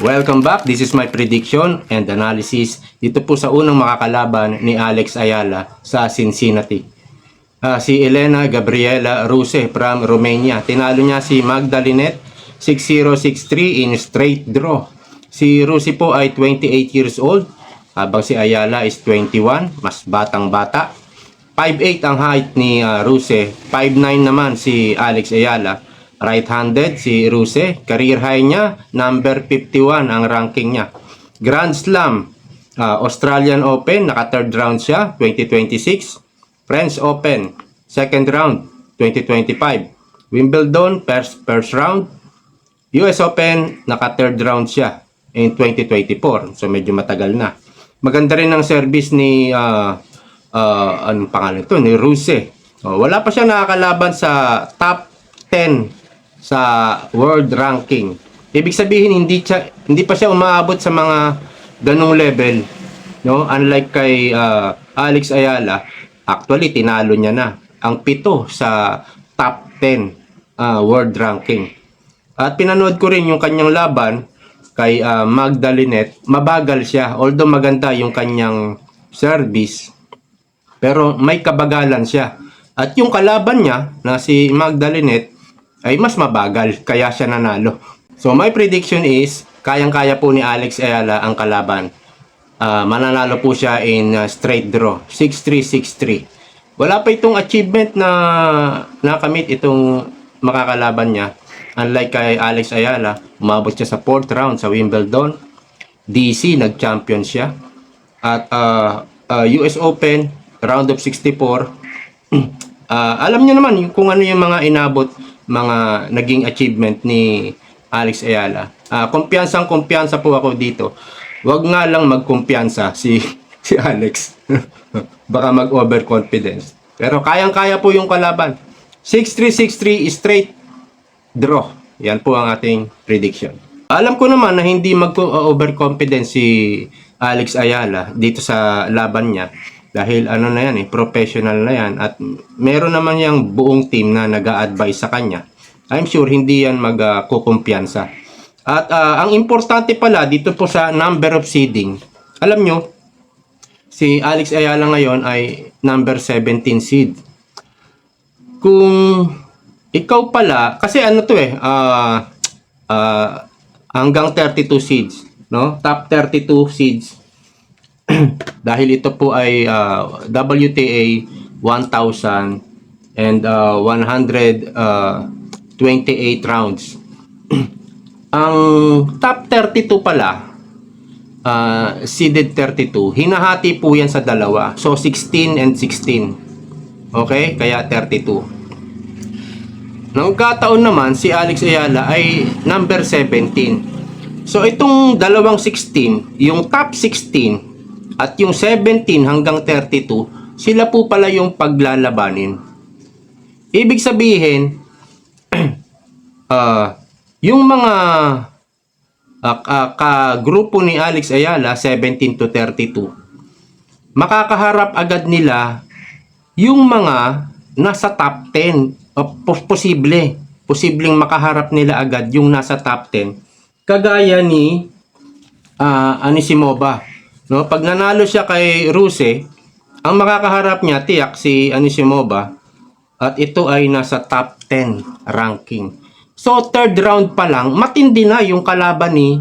Welcome back. This is my prediction and analysis dito po sa unang makakalaban ni Alex Ayala sa Cincinnati. Si Elena Gabriela Ruse from Romania. Tinalo niya si Magdalinet 6-0, 6-3 in straight draw. Si Ruse po ay 28 years old habang si Ayala is 21, mas batang-bata. 5'8 ang height ni Ruse, 5'9 naman si Alex Ayala. Right-handed si Ruse, career high niya, number 51 ang ranking niya. Grand Slam, Australian Open, naka third round siya, 2026. French Open, second round, 2025. Wimbledon, first round. US Open, naka third round siya in 2024. So medyo matagal na. Maganda rin ang service ni anong pangalan ito, ni Ruse. Wala pa siya nakakalaban sa top 10 sa world ranking. Ibig sabihin hindi pa siya umaabot sa mga ganong level, no? Unlike kay Alex Ayala, actually tinalo niya na ang 7 sa top 10 world ranking. At pinanood ko rin yung kanyang laban kay Magdalinet. Mabagal siya, although maganda yung kanyang service, pero may kabagalan siya. At yung kalaban niya na si Magdalinet ay mas mabagal, kaya siya nanalo. So my prediction is, kayang-kaya po ni Alex Ayala ang kalaban. Mananalo po siya in straight draw, 6-3, 6-3. Wala pa itong achievement na nakamit itong makakalaban niya. Unlike kay Alex Ayala, umabot siya sa 4th round sa Wimbledon. DC, nag-champion siya. At US Open, round of 64. Alam niyo naman kung ano yung mga inabot, mga naging achievement ni Alex Ayala. Kumpiyansa po ako dito. Wag nga lang magkumpiyansa si Alex. Baka mag-overconfidence. Pero kayang-kaya po yung kalaban. 6-3, 6-3 straight draw. Yan po ang ating prediction. Alam ko naman na hindi mag-overconfidence si Alex Ayala dito sa laban niya. Dahil ano na yan professional na yan at meron naman yung buong team na nag-a-advise sa kanya. I'm sure hindi yan magkukumpiyansa. At ang importante pala dito po sa number of seeding. Alam nyo, si Alex Ayala ngayon ay number 17 seed. Kung ikaw pala, kasi ano to hanggang 32 seeds, no? Top 32 seeds. Dahil ito po ay WTA 1000 and 128 rounds. Ang top 32 pala, seeded 32, hinahati po yan sa dalawa. So 16 and 16. Okay? Kaya 32. Nagkataon naman si Alex Ayala ay number 17. So itong dalawang 16, yung top 16 at yung 17 hanggang 32, sila po pala yung paglalabanin. Ibig sabihin, yung mga kagrupo ni Alex Ayala, 17 to 32, makakaharap agad nila yung mga nasa top 10. Posibleng makaharap nila agad yung nasa top 10. Kagaya ni Anisimova. No, pag nanalo siya kay Ruse, ang makakaharap niya tiyak si Anisimova at ito ay nasa top 10 ranking. So third round pa lang, matindi na yung kalaban ni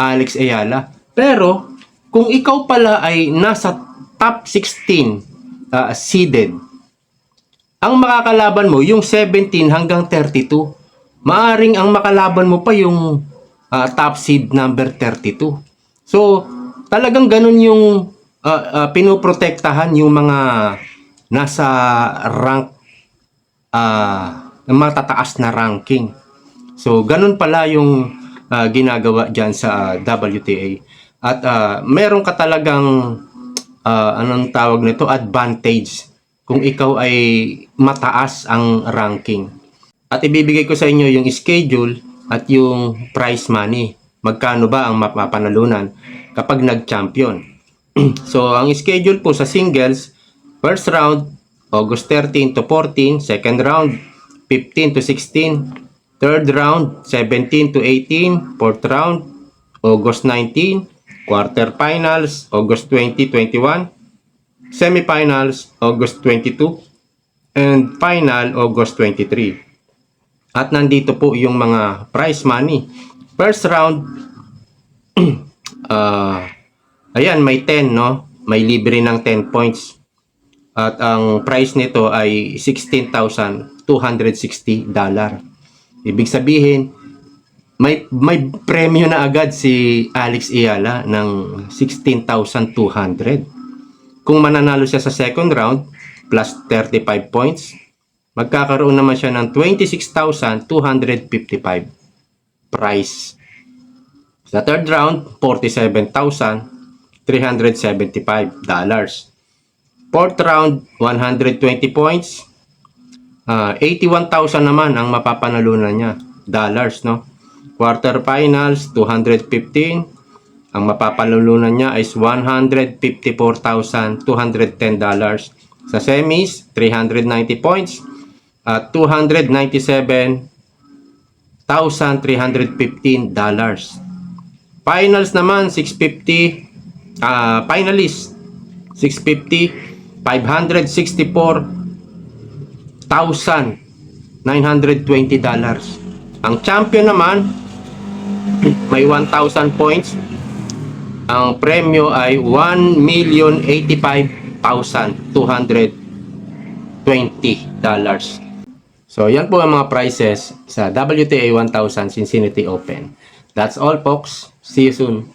Alex Ayala. Pero kung ikaw pala ay nasa top 16 seeded, ang makakalaban mo yung 17 hanggang 32. Maaring ang makalaban mo pa yung top seed number 32. So talagang ganun yung pinoprotektahan yung mga nasa rank matataas na ranking. So ganun pala yung ginagawa dyan sa WTA. At meron ka talagang anong tawag nito, advantage kung ikaw ay mataas ang ranking. At ibibigay ko sa inyo yung schedule at yung prize money. Magkano ba ang mapapanalunan kapag nag-champion? So, ang schedule po sa singles, first round, August 13 to 14, second round, 15 to 16, third round, 17 to 18, fourth round, August 19, quarterfinals, August 20, 21, semifinals, August 22, and final, August 23. At nandito po yung mga prize money. First round, ayan, may 10, no? May libre ng 10 points. At ang price nito ay $16,260. Ibig sabihin, may premyo na agad si Alex Ayala ng 16,200. Kung mananalo siya sa second round, plus 35 points, magkakaroon naman siya ng 26,255 prize. Sa third round, $47,375. Fourth round, 120 points. 81,000 naman ang mapapanalunan niya. Dollars, no? Quarterfinals, 215. Ang mapapanalunan niya is $154,210. Sa semis, 390 points. At $297,315. Finals naman, 650. Finalists, 650. $564,920. Ang champion naman may 1,000 points. Ang premyo ay $1,085,220. So yan po ang mga prizes sa WTA 1000 Cincinnati Open. That's all folks. See you soon.